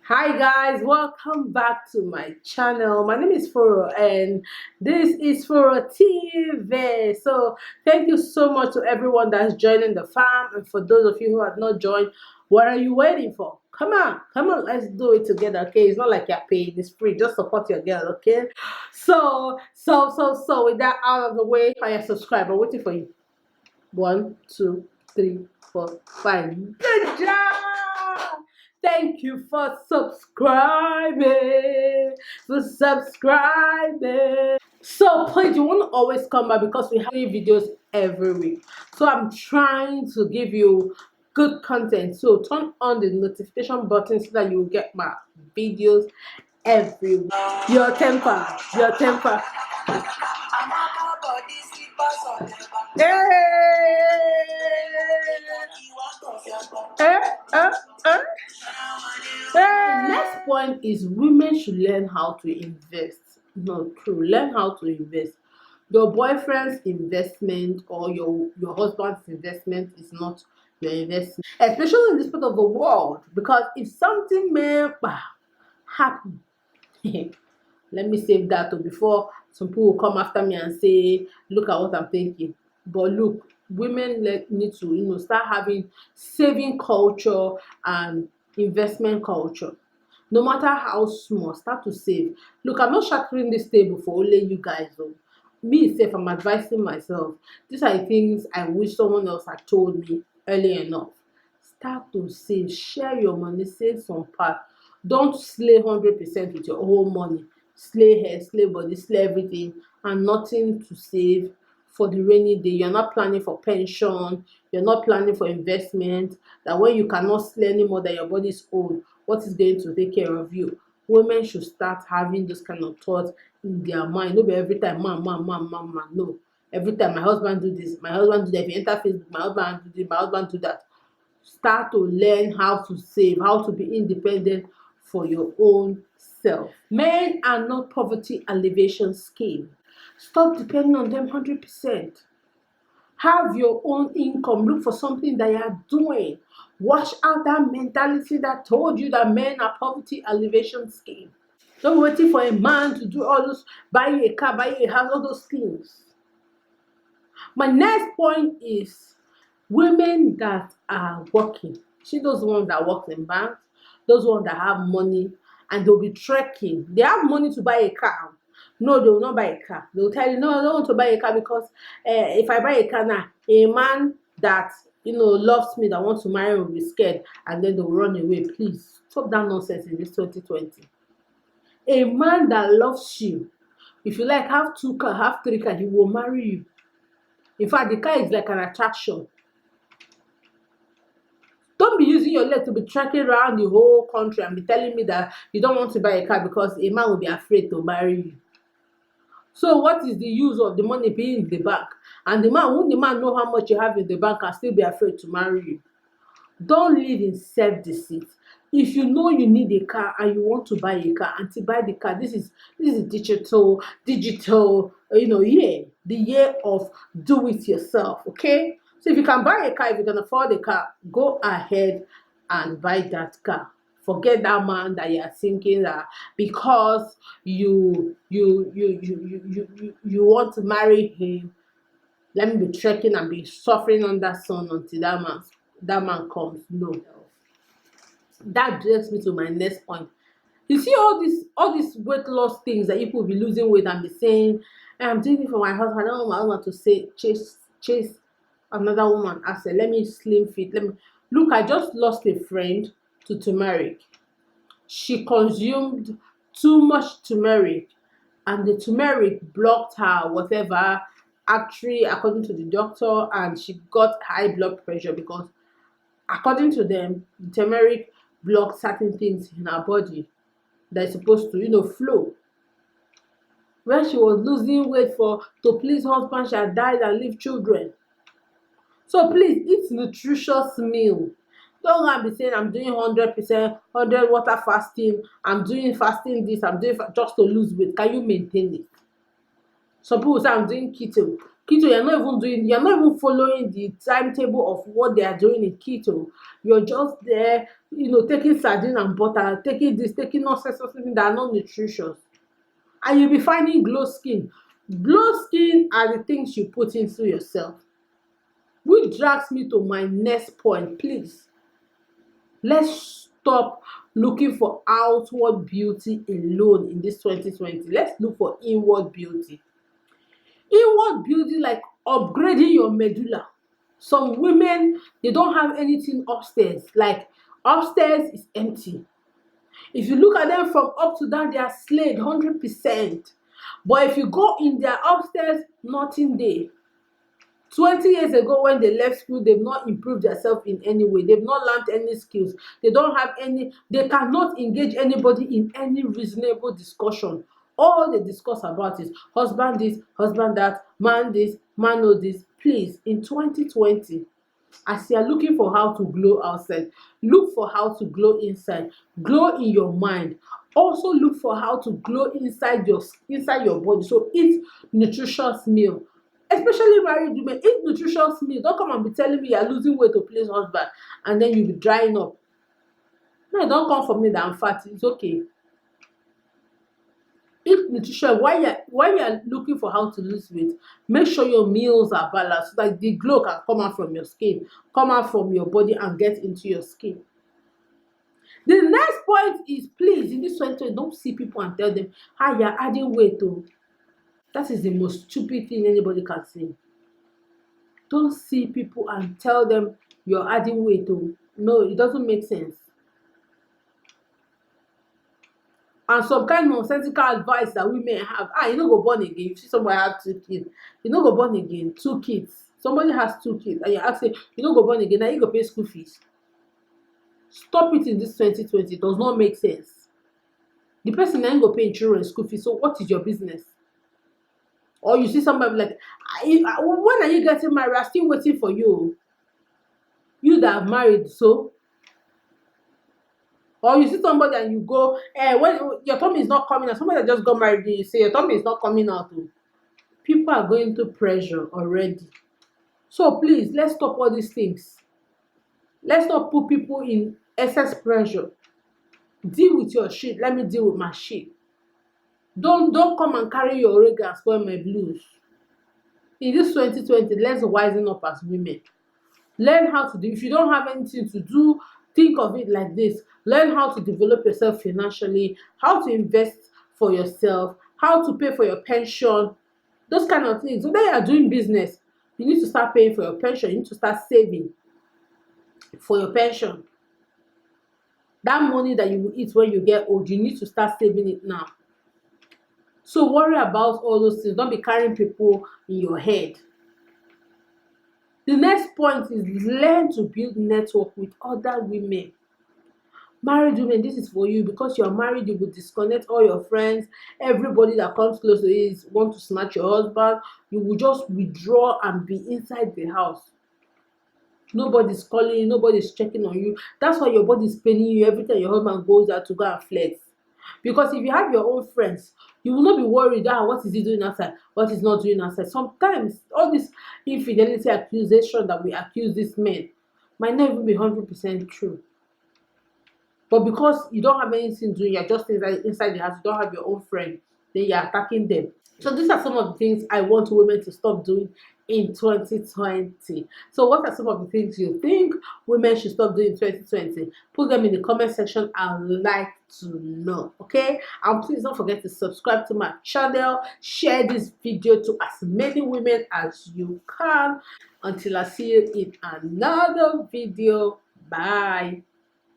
Hi guys, welcome back to my channel. My name is Foro and this is Foro TV. So thank you so much to everyone that's joining the farm, and for those of you who have not joined, what are you waiting for? Come on, let's do it together. Okay, it's not like you're paid, it's free. Just support your girl, okay? So with that out of the way, I subscribe. I'm waiting for you. One, two, three, four, five. Good job! Thank you for subscribing. For subscribing. So please, you won't always come back because we have videos every week. So I'm trying to give you good content. So turn on the notification button so that you will get my videos every week. Your temper. Eh, eh, eh. The next point is women should learn how to invest. No, true. Learn how to invest. Your boyfriend's investment or your husband's investment is not your investment, especially in this part of the world. Because if something may happen, let me save that before some people will come after me and say, "Look at what I'm thinking." But look, women need to start having saving culture and investment culture. No matter how small, start to save. Look, I'm not shattering this table for only you guys though. Me sef, I'm advising myself. These are the things I wish someone else had told me early enough. Start to save, share your money, save some part. Don't slay 100% with your whole money. Slay hair, slay body, slay everything, and nothing to save for the rainy day. You're not planning for pension, you're not planning for investment, that when you cannot slay anymore, that your body is old, what is going to take care of you? Women should start having those kind of thoughts in their mind. No be every time man. No. Every time my husband do this, my husband do that. If you enter Facebook, my husband do this, my husband do that. Start to learn how to save, how to be independent for your own self. Men are not poverty alleviation scheme. Stop depending on them 100%. Have your own income. Look for something that you are doing. Wash out that mentality that told you that men are poverty alleviation scheme. Don't be waiting for a man to do all those, buy you a car, buy you a house, all those things. My next point is women that are working. See those ones that work in banks, those ones that have money and they'll be trekking. They have money to buy a car. No, they will not buy a car. They will tell you, no, I don't want to buy a car because if I buy a car now, a man that loves me, that wants to marry will be scared and then they'll run away. Please stop that nonsense in this 2020. A man that loves you, if you like, have two car, have three car, he will marry you. In fact, the car is like an attraction. Don't be using your leg to be trekking around the whole country and be telling me that you don't want to buy a car because a man will be afraid to marry you. So what is the use of the money being in the bank? And won't the man know how much you have in the bank and still be afraid to marry you? Don't live in self-deceit. If you know you need a car and you want to buy a car, and to buy the car, this is digital, year, the year of do it yourself. Okay, so if you can buy a car, if you can afford a car, go ahead and buy that car. Forget that man that you are thinking that because you want to marry him, let me be trekking and be suffering under sun until that man comes. No. That brings me to my next point. You see all these weight loss things that people will be losing weight and be saying, I'm doing it for my husband. I don't want my husband to say chase another woman. I said, let me slim fit. Let me look. I just lost a friend to turmeric. She consumed too much turmeric, and the turmeric blocked her whatever artery according to the doctor, and she got high blood pressure because according to them, the turmeric blocks certain things in her body that is supposed to flow. When she was losing weight for to please husband, she had died and leave children. So please eat nutritious meal. Don't go and be saying I'm doing 100%, 100 water fasting, I'm doing fasting this, I'm doing just to lose weight. Can you maintain it? Some people say I'm doing keto. Keto, you're not even following the timetable of what they are doing in keto. You're just there, taking sardine and butter, taking this, taking nonsense something that are not nutritious. And you'll be finding glow skin. Glow skin are the things you put into yourself. Which drags me to my next point. Please, let's stop looking for outward beauty alone in this 2020. Let's look for inward beauty. Inward beauty, like upgrading your medulla. Some women, they don't have anything upstairs. Like, upstairs is empty. If you look at them from up to down, they are slayed 100%. But if you go in their upstairs, nothing there. 20 years ago when they left school, they've not improved themselves in any way. They've not learned any skills. They cannot engage anybody in any reasonable discussion. All they discuss about is husband this, husband that, man this, man know this. Please, in 2020, as you are looking for how to glow outside, look for how to glow inside. Glow in your mind. Also look for how to glow inside your body. So eat nutritious meal. Especially married women, eat nutritious meal. Don't come and be telling me you're losing weight to please husband and then you'll be drying up. No, don't come for me that I'm fat. It's okay. Eat nutrition. While you're looking for how to lose weight, make sure your meals are balanced so that the glow can come out from your skin, come out from your body and get into your skin. The next point is, please, in this 2020, don't see people and tell them how you're adding weight. That is the most stupid thing anybody can say. Don't see people and tell them you're adding weight. No, it doesn't make sense. And some kind of nonsensical advice that women have. You no go born again. You see somebody have 2 kids. You no go born again. 2 kids. Somebody has 2 kids and you're asking, you no go born again. Now you go pay school fees. Stop it in this 2020. It does not make sense. The person then go pay insurance, school fees. So what is your business? Or you see somebody like, when are you getting married? I'm still waiting for you. You that have married, so. Or you see somebody and you go, when your tummy is not coming out. Somebody that just got married, you say your tummy is not coming out. People are going through pressure already. So please, let's stop all these things. Let's not put people in excess pressure. Deal with your shit. Let me deal with my shit. Don't come and carry your oregano and spoil my blues. In this 2020, let's wisen up as women. Learn how to do. If you don't have anything to do, think of it like this. Learn how to develop yourself financially, how to invest for yourself, how to pay for your pension, those kind of things. So then you are doing business, you need to start paying for your pension. You need to start saving for your pension. That money that you will eat when you get old, you need to start saving it now. So worry about all those things. Don't be carrying people in your head. The next point is learn to build network with other women. Married women, this is for you. Because you're married, you will disconnect all your friends. Everybody that comes close to you want to snatch your husband. You will just withdraw and be inside the house. Nobody's calling you, nobody's checking on you. That's why your body is paining you every time your husband goes out to go and flex. Because if you have your own friends, you will not be worried, what is he doing outside, what is not doing outside. Sometimes all this infidelity accusation that we accuse these men might not even be 100% true. But because you don't have anything doing, you're just inside the house, you don't have your own friend, then you're attacking them. So these are some of the things I want women to stop doing in 2020. So what are some of the things you think women should stop doing in 2020? Put them in the comment section. I'd like to know. Okay, and please don't forget to subscribe to my channel, share this video to as many women as you can. Until I see you in another video, bye.